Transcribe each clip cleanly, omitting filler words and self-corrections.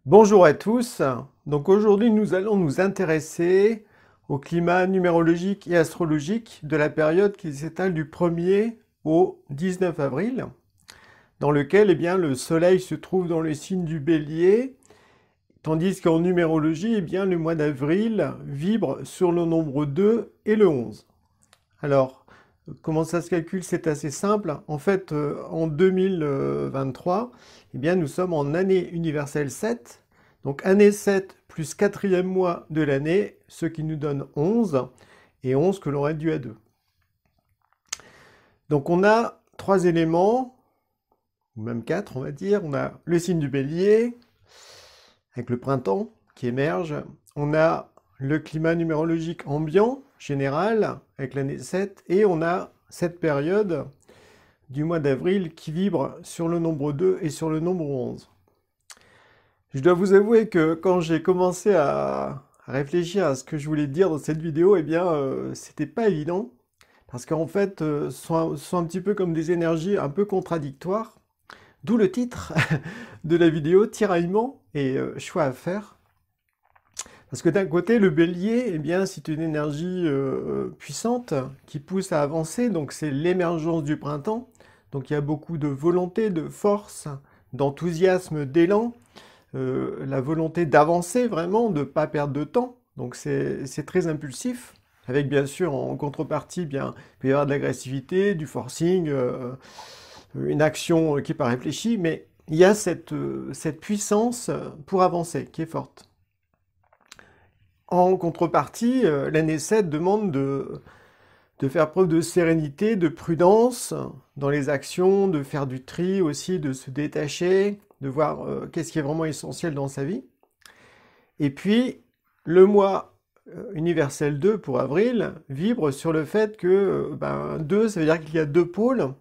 Bonjour à tous. Donc aujourd'hui, nous allons nous intéresser au climat numérologique et astrologique de la période qui s'étale du 1er au 19 avril, dans lequel le Soleil se trouve dans le signe du Bélier, tandis qu'en numérologie, le mois d'avril vibre sur le nombre 2 et le 11. Alors, comment ça se calcule? C'est assez simple. En fait, en 2023, nous sommes en année universelle 7. Donc année 7 plus quatrième mois de l'année, ce qui nous donne 11, et 11 que l'on réduit à 2. Donc on a trois éléments, ou même quatre on va dire. On a le signe du Bélier, avec le printemps qui émerge. On a le climat numérologique ambiant, général, avec l'année 7, et on a cette période du mois d'avril qui vibre sur le nombre 2 et sur le nombre 11. Je dois vous avouer que quand j'ai commencé à réfléchir à ce que je voulais dire dans cette vidéo, c'était pas évident, parce qu'en fait, ce sont un petit peu comme des énergies un peu contradictoires, d'où le titre de la vidéo, tiraillement et choix à faire. Parce que d'un côté, le bélier, c'est une énergie puissante qui pousse à avancer, donc c'est l'émergence du printemps. Donc il y a beaucoup de volonté, de force, d'enthousiasme, d'élan, la volonté d'avancer vraiment, de ne pas perdre de temps. Donc c'est très impulsif, avec bien sûr en contrepartie, il peut y avoir de l'agressivité, du forcing, une action qui n'est pas réfléchie, mais il y a cette puissance pour avancer qui est forte. En contrepartie, l'année 7 demande de faire preuve de sérénité, de prudence dans les actions, de faire du tri aussi, de se détacher, de voir qu'est-ce qui est vraiment essentiel dans sa vie. Et puis, le mois universel 2 pour avril vibre sur le fait que 2, ça veut dire qu'il y a deux pôles.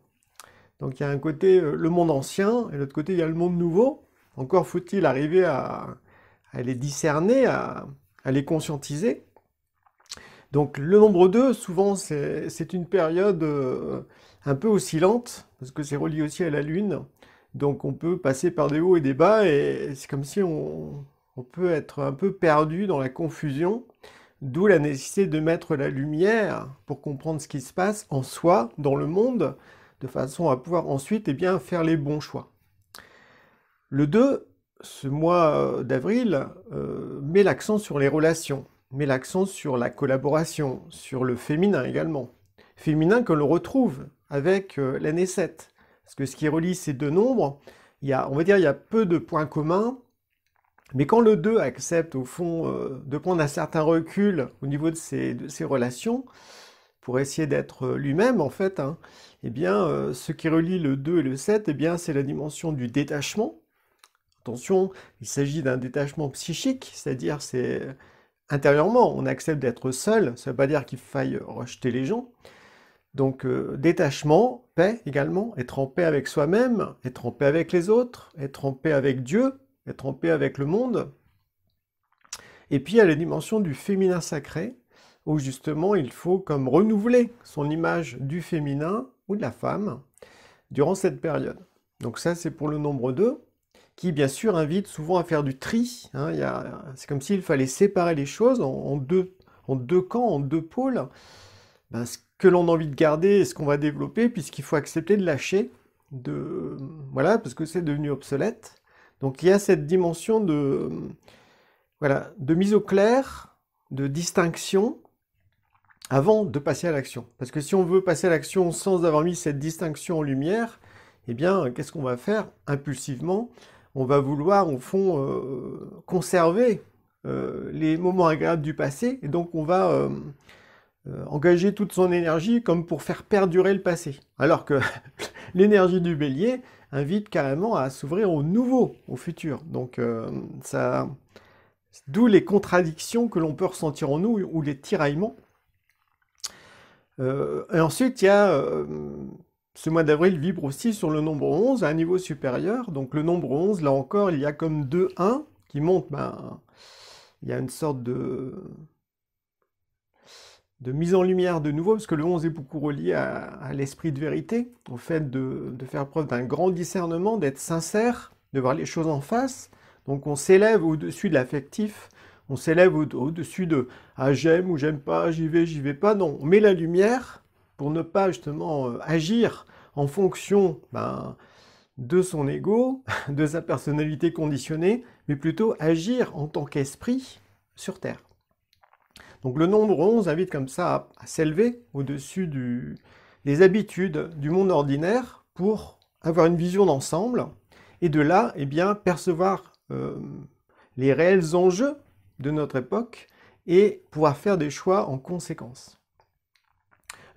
Donc il y a un côté le monde ancien, et de l'autre côté il y a le monde nouveau. Encore faut-il arriver à les discerner, à les conscientiser. Donc le nombre 2, souvent, c'est une période un peu oscillante, parce que c'est relié aussi à la Lune. Donc on peut passer par des hauts et des bas, et c'est comme si on peut être un peu perdu dans la confusion, d'où la nécessité de mettre la lumière pour comprendre ce qui se passe en soi, dans le monde, de façon à pouvoir ensuite faire les bons choix. Le 2, ce mois d'avril, met l'accent sur les relations, met l'accent sur la collaboration, sur le féminin également. Féminin que l'on retrouve avec l'année 7. Parce que ce qui relie ces deux nombres, on va dire, il y a peu de points communs, mais quand le 2 accepte au fond de prendre un certain recul au niveau de ses relations, pour essayer d'être lui-même en fait, ce qui relie le 2 et le 7, c'est la dimension du détachement. Attention, il s'agit d'un détachement psychique, c'est-à-dire c'est intérieurement, on accepte d'être seul, ça ne veut pas dire qu'il faille rejeter les gens. Donc détachement, paix également, être en paix avec soi-même, être en paix avec les autres, être en paix avec Dieu, être en paix avec le monde. Et puis il y a la dimension du féminin sacré, où justement il faut comme renouveler son image du féminin ou de la femme durant cette période. Donc ça c'est pour le nombre 2, qui bien sûr invite souvent à faire du tri. C'est comme s'il fallait séparer les choses en deux camps, en deux pôles. Ce que l'on a envie de garder et ce qu'on va développer, puisqu'il faut accepter de lâcher, parce que c'est devenu obsolète. Donc il y a cette dimension de mise au clair, de distinction, avant de passer à l'action. Parce que si on veut passer à l'action sans avoir mis cette distinction en lumière, qu'est-ce qu'on va faire impulsivement? On va vouloir, au fond, conserver les moments agréables du passé, et donc on va engager toute son énergie comme pour faire perdurer le passé. Alors que l'énergie du bélier invite carrément à s'ouvrir au nouveau, au futur. Donc d'où les contradictions que l'on peut ressentir en nous, ou les tiraillements. Et ensuite, il y a ce mois d'avril vibre aussi sur le nombre 11 à un niveau supérieur. Donc le nombre 11, là encore, il y a comme 2 1 qui montent. Il y a une sorte de mise en lumière de nouveau, parce que le 11 est beaucoup relié à l'esprit de vérité, au fait de faire preuve d'un grand discernement, d'être sincère, de voir les choses en face, Donc on s'élève au-dessus de l'affectif, on s'élève au-dessus de « ah j'aime ou j'aime pas, j'y vais pas ». Non, on met la lumière pour ne pas justement agir en fonction de son ego, de sa personnalité conditionnée, mais plutôt agir en tant qu'esprit sur Terre. Donc le nombre 11 invite comme ça à s'élever au-dessus des habitudes du monde ordinaire pour avoir une vision d'ensemble et de là, eh bien, percevoir les réels enjeux de notre époque et pouvoir faire des choix en conséquence.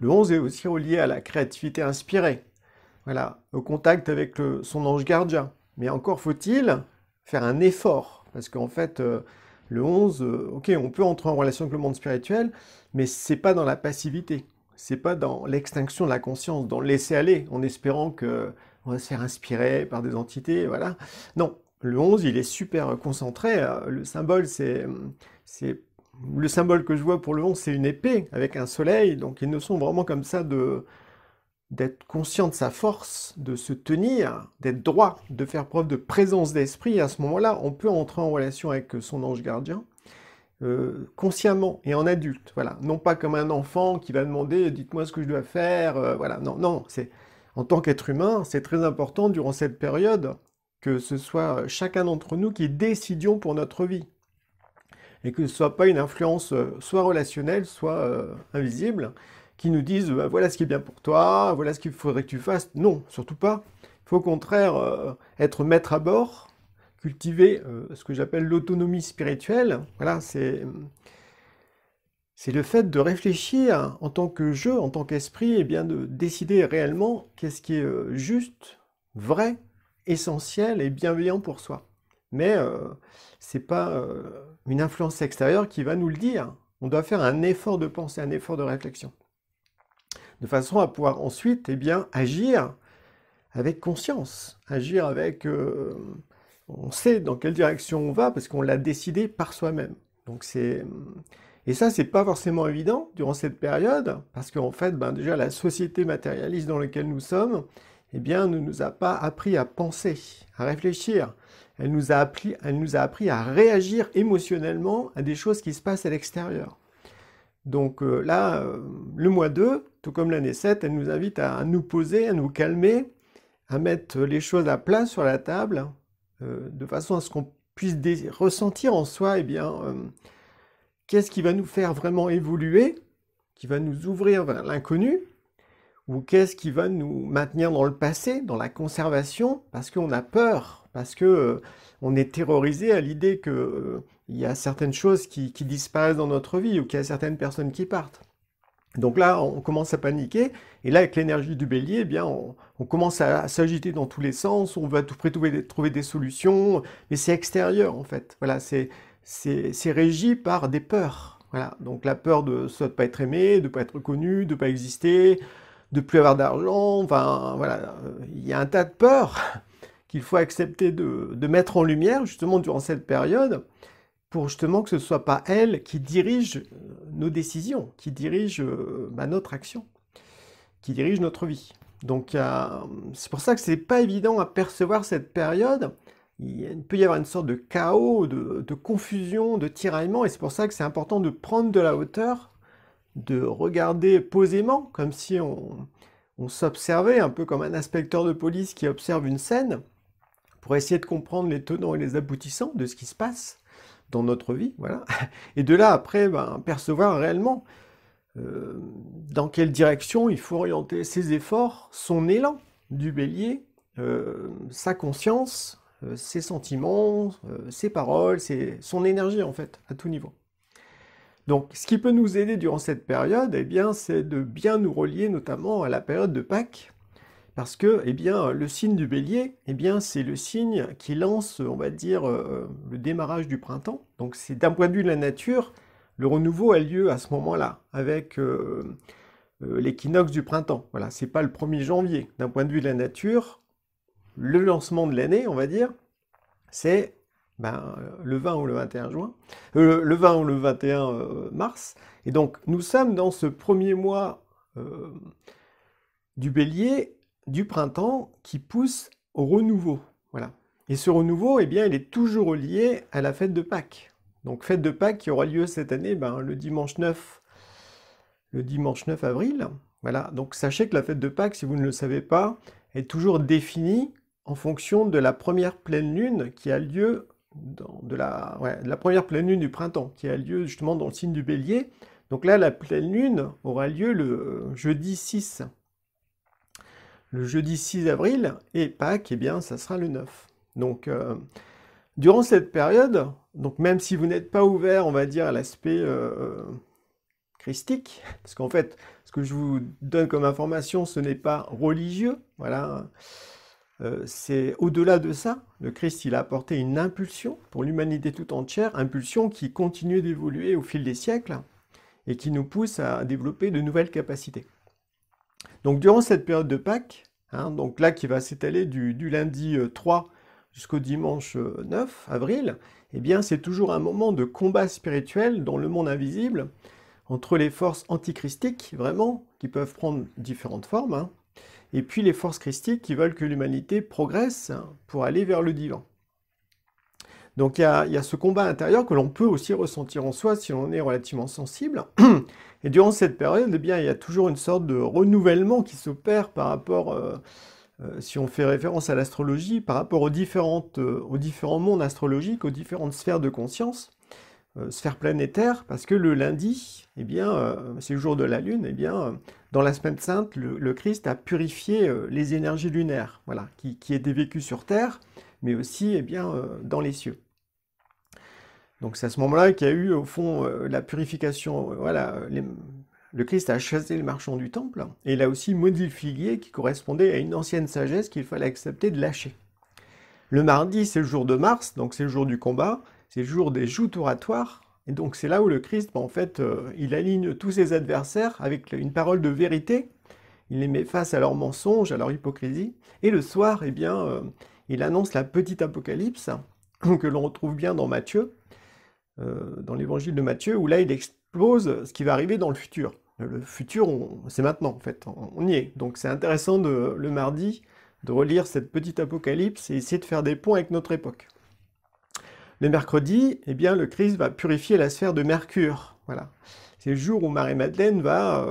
Le 11 est aussi relié à la créativité inspirée, voilà, au contact avec son ange gardien. Mais encore faut-il faire un effort, parce qu'en fait, le 11, ok, on peut entrer en relation avec le monde spirituel, mais c'est pas dans la passivité, c'est pas dans l'extinction de la conscience, dans le laisser aller, en espérant que on va se faire inspirer par des entités, voilà. Non, le 11, il est super concentré. Le symbole, le symbole que je vois pour le 11, c'est une épée avec un soleil. Donc, ils ne sont vraiment comme ça d'être conscient de sa force, de se tenir, d'être droit, de faire preuve de présence d'esprit. Et à ce moment-là, on peut entrer en relation avec son ange gardien, consciemment et en adulte. Voilà. Non pas comme un enfant qui va demander « dites-moi ce que je dois faire ». Voilà. Non, non, c'est... En tant qu'être humain, c'est très important durant cette période que ce soit chacun d'entre nous qui décidions pour notre vie. Et que ce ne soit pas une influence soit relationnelle, soit invisible, qui nous dise voilà ce qui est bien pour toi, voilà ce qu'il faudrait que tu fasses. Non, surtout pas. Il faut au contraire être maître à bord, cultiver ce que j'appelle l'autonomie spirituelle. Voilà, c'est le fait de réfléchir en tant que jeu, en tant qu'esprit, et bien de décider réellement qu'est-ce qui est juste, vrai, essentiel et bienveillant pour soi. Mais c'est pas une influence extérieure qui va nous le dire. On doit faire un effort de pensée, un effort de réflexion. De façon à pouvoir ensuite bien, agir avec conscience, agir avec... on sait dans quelle direction on va parce qu'on l'a décidé par soi-même. Donc c'est... Et ça, c'est pas forcément évident durant cette période, parce qu'en fait, déjà, la société matérialiste dans laquelle nous sommes, eh bien, ne nous a pas appris à penser, à réfléchir. Elle nous a appris à réagir émotionnellement à des choses qui se passent à l'extérieur. Donc là, le mois 2, tout comme l'année 7, elle nous invite à nous poser, à nous calmer, à mettre les choses à plat sur la table, de façon à ce qu'on puisse ressentir en soi, eh bien, qu'est-ce qui va nous faire vraiment évoluer, qui va nous ouvrir vers l'inconnu, ou qu'est-ce qui va nous maintenir dans le passé, dans la conservation, parce qu'on a peur, parce que on est terrorisé à l'idée qu'il y a certaines choses qui disparaissent dans notre vie, ou qu'il y a certaines personnes qui partent. Donc là, on commence à paniquer, et là, avec l'énergie du bélier, eh bien, on commence à s'agiter dans tous les sens, on va tout près trouver des solutions, mais c'est extérieur, en fait. Voilà, c'est régi par des peurs. Voilà, donc la peur de soit de pas être aimé, de pas être reconnu, de pas exister, de plus avoir d'argent, enfin voilà, il y a un tas de peurs qu'il faut accepter de mettre en lumière justement durant cette période pour justement que ce ne soit pas elle qui dirige nos décisions, qui dirige notre action, qui dirige notre vie. Donc c'est pour ça que c'est pas évident à percevoir cette période. Il peut y avoir une sorte de chaos, de confusion, de tiraillement, et c'est pour ça que c'est important de prendre de la hauteur, de regarder posément, comme si on s'observait, un peu comme un inspecteur de police qui observe une scène, pour essayer de comprendre les tenants et les aboutissants de ce qui se passe dans notre vie, voilà. Et de là, après, percevoir réellement dans quelle direction il faut orienter ses efforts, son élan du bélier, sa conscience, ses sentiments, ses paroles, son énergie, en fait, à tout niveau. Donc, ce qui peut nous aider durant cette période, eh bien, c'est de bien nous relier notamment à la période de Pâques, parce que, eh bien, le signe du Bélier, eh bien, c'est le signe qui lance, on va dire, le démarrage du printemps. Donc, c'est d'un point de vue de la nature, le renouveau a lieu à ce moment-là, avec l'équinoxe du printemps. Voilà, c'est pas le 1er janvier. D'un point de vue de la nature, le lancement de l'année, on va dire, c'est le 20 ou le 21 juin, le 20 ou le 21 mars. Et donc, nous sommes dans ce premier mois du bélier, du printemps, qui pousse au renouveau. Voilà. Et ce renouveau, eh bien, il est toujours lié à la fête de Pâques. Donc fête de Pâques qui aura lieu cette année le dimanche 9 avril. Voilà, donc sachez que la fête de Pâques, si vous ne le savez pas, est toujours définie en fonction de la première pleine lune qui a lieu, de la première pleine lune du printemps, qui a lieu justement dans le signe du Bélier. Donc là, la pleine lune aura lieu le jeudi 6. Le jeudi 6 avril, et Pâques, eh bien, ça sera le 9. Donc, durant cette période, donc même si vous n'êtes pas ouvert, on va dire, à l'aspect christique, parce qu'en fait, ce que je vous donne comme information, ce n'est pas religieux, voilà, c'est au-delà de ça. Le Christ, il a apporté une impulsion pour l'humanité tout entière, impulsion qui continue d'évoluer au fil des siècles et qui nous pousse à développer de nouvelles capacités. Donc, durant cette période de Pâques, donc là, qui va s'étaler du lundi 3 jusqu'au dimanche 9 avril, eh bien, c'est toujours un moment de combat spirituel dans le monde invisible, entre les forces antichristiques, vraiment, qui peuvent prendre différentes formes, et puis les forces christiques qui veulent que l'humanité progresse pour aller vers le divin. Donc il y a ce combat intérieur que l'on peut aussi ressentir en soi si l'on est relativement sensible. Et durant cette période, eh bien, il y a toujours une sorte de renouvellement qui s'opère par rapport, si on fait référence à l'astrologie, par rapport aux différents mondes astrologiques, aux différentes sphères de conscience, sphères planétaires, parce que le lundi, eh bien, c'est le jour de la Lune, eh bien, dans la semaine sainte, le Christ a purifié les énergies lunaires, voilà, qui étaient vécues sur Terre, mais aussi eh bien, dans les cieux. Donc c'est à ce moment-là qu'il y a eu au fond la purification. Voilà, le Christ a chassé le marchand du temple et il a aussi maudit le figuier qui correspondait à une ancienne sagesse qu'il fallait accepter de lâcher. Le mardi, c'est le jour de Mars, donc c'est le jour du combat, c'est le jour des joutes oratoires. Et donc c'est là où le Christ, en fait, il aligne tous ses adversaires avec une parole de vérité. Il les met face à leurs mensonges, à leur hypocrisie. Et le soir, eh bien, il annonce la petite apocalypse que l'on retrouve bien dans Matthieu, dans l'évangile de Matthieu, où là il expose ce qui va arriver dans le futur. Le futur, c'est maintenant en fait, on y est. Donc c'est intéressant le mardi de relire cette petite apocalypse et essayer de faire des ponts avec notre époque. Le mercredi, eh bien, le Christ va purifier la sphère de Mercure. Voilà. C'est le jour où Marie-Madeleine va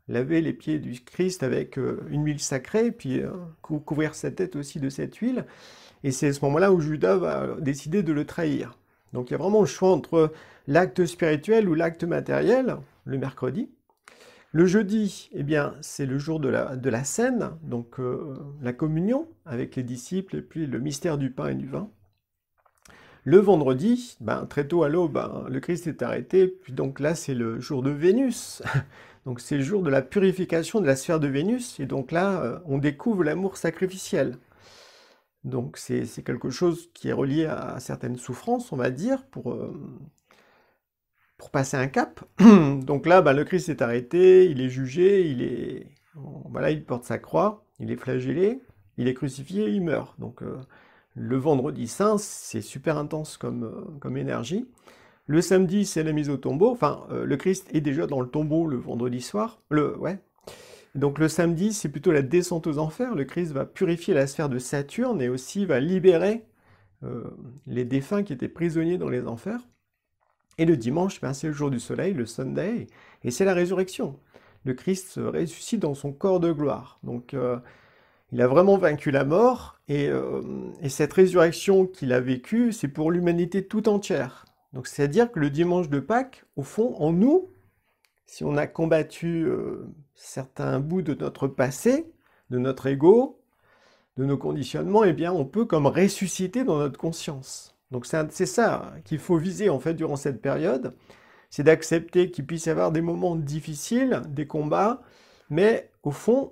laver les pieds du Christ avec une huile sacrée, puis couvrir sa tête aussi de cette huile. Et c'est à ce moment-là où Judas va décider de le trahir. Donc il y a vraiment le choix entre l'acte spirituel ou l'acte matériel, le mercredi. Le jeudi, eh bien, c'est le jour de la scène, donc la communion avec les disciples et puis le mystère du pain et du vin. Le vendredi, très tôt à l'aube, le Christ est arrêté, puis donc là c'est le jour de Vénus. Donc c'est le jour de la purification de la sphère de Vénus, et donc là on découvre l'amour sacrificiel. Donc c'est quelque chose qui est relié à certaines souffrances, on va dire, pour passer un cap. Donc là, le Christ est arrêté, il est jugé, voilà, il porte sa croix, il est flagellé, il est crucifié, il meurt. Donc le vendredi saint, c'est super intense comme énergie. Le samedi, c'est la mise au tombeau. Enfin, le Christ est déjà dans le tombeau le vendredi soir. Donc le samedi, c'est plutôt la descente aux enfers. Le Christ va purifier la sphère de Saturne et aussi va libérer les défunts qui étaient prisonniers dans les enfers. Et le dimanche, c'est le jour du soleil, le Sunday, et c'est la résurrection. Le Christ se ressuscite dans son corps de gloire. Donc il a vraiment vaincu la mort, et cette résurrection qu'il a vécue, c'est pour l'humanité tout entière. Donc c'est-à-dire que le dimanche de Pâques, au fond, en nous, si on a combattu certains bouts de notre passé, de notre ego, de nos conditionnements, eh bien, on peut comme ressusciter dans notre conscience. Donc c'est ça qu'il faut viser en fait durant cette période, c'est d'accepter qu'il puisse y avoir des moments difficiles, des combats, mais au fond,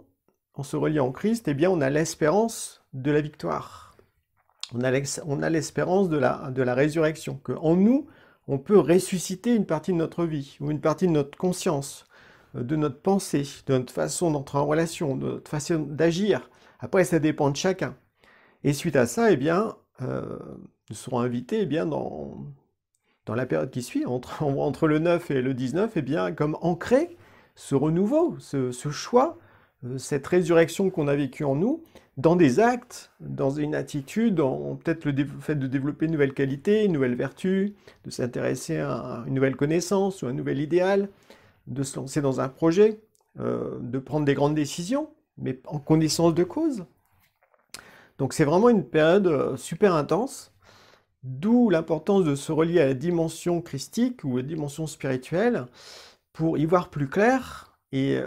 en se reliant en Christ, eh bien, on a l'espérance de la victoire. On a l'espérance de la résurrection, qu'en nous, on peut ressusciter une partie de notre vie, ou une partie de notre conscience, de notre pensée, de notre façon d'entrer en relation, de notre façon d'agir. Après, ça dépend de chacun. Et suite à ça, eh bien, nous serons invités eh bien, dans la période qui suit, entre le 9 et le 19, eh bien, comme ancrer ce renouveau, ce choix cette résurrection qu'on a vécue en nous dans des actes, dans une attitude, peut-être le fait de développer une nouvelle qualité, une nouvelle vertu, de s'intéresser à une nouvelle connaissance ou un nouvel idéal, de se lancer dans un projet, de prendre des grandes décisions, mais en connaissance de cause. Donc c'est vraiment une période super intense, d'où l'importance de se relier à la dimension christique ou à la dimension spirituelle pour y voir plus clair et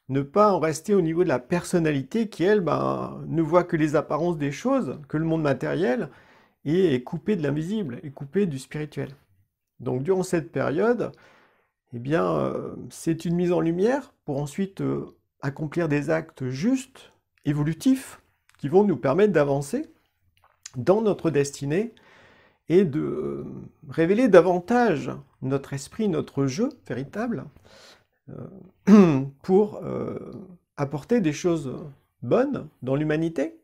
ne pas en rester au niveau de la personnalité qui, elle, ne voit que les apparences des choses, que le monde matériel, et est coupée de l'invisible, est coupée du spirituel. Donc durant cette période, eh bien, c'est une mise en lumière pour ensuite accomplir des actes justes, évolutifs, qui vont nous permettre d'avancer dans notre destinée et de révéler davantage notre esprit, notre jeu véritable, pour apporter des choses bonnes dans l'humanité,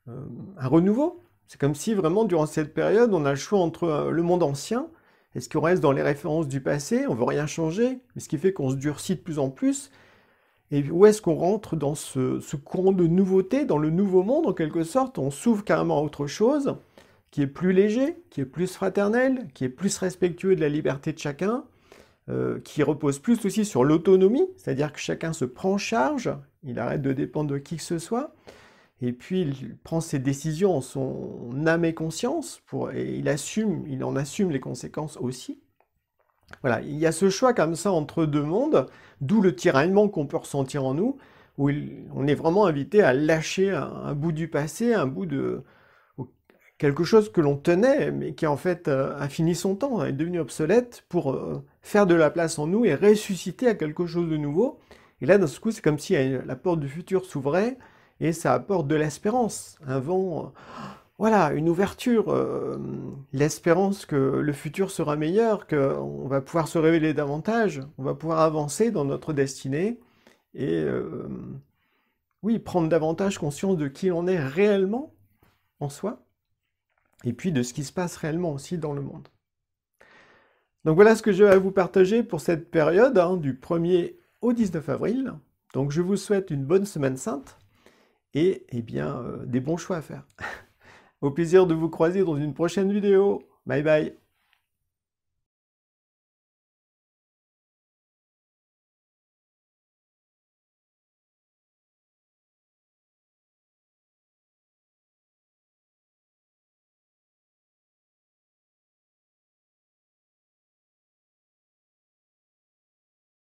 un renouveau. C'est comme si vraiment durant cette période, on a le choix entre le monde ancien, est-ce qu'on reste dans les références du passé, on veut rien changer, mais ce qui fait qu'on se durcit de plus en plus, et où est-ce qu'on rentre dans ce courant de nouveauté, dans le nouveau monde en quelque sorte, on s'ouvre carrément à autre chose, qui est plus léger, qui est plus fraternel, qui est plus respectueux de la liberté de chacun, qui repose plus aussi sur l'autonomie, c'est-à-dire que chacun se prend en charge, il arrête de dépendre de qui que ce soit, et puis il prend ses décisions en son âme et conscience, et il en assume les conséquences aussi. Voilà, il y a ce choix comme ça entre deux mondes, d'où le tiraillement qu'on peut ressentir en nous, où on est vraiment invité à lâcher un bout du passé, un bout de quelque chose que l'on tenait, mais qui en fait a fini son temps, est devenu obsolète, pour faire de la place en nous et ressusciter à quelque chose de nouveau. Et là, d'un coup, c'est comme si la porte du futur s'ouvrait, et ça apporte de l'espérance, un vent, voilà, une ouverture, l'espérance que le futur sera meilleur, qu'on va pouvoir se révéler davantage, on va pouvoir avancer dans notre destinée, et oui, prendre davantage conscience de qui on est réellement en soi, et puis de ce qui se passe réellement aussi dans le monde. Donc voilà ce que je vais vous partager pour cette période, du 1er au 19 avril. Donc je vous souhaite une bonne semaine sainte, et bien des bons choix à faire. Au plaisir de vous croiser dans une prochaine vidéo. Bye bye.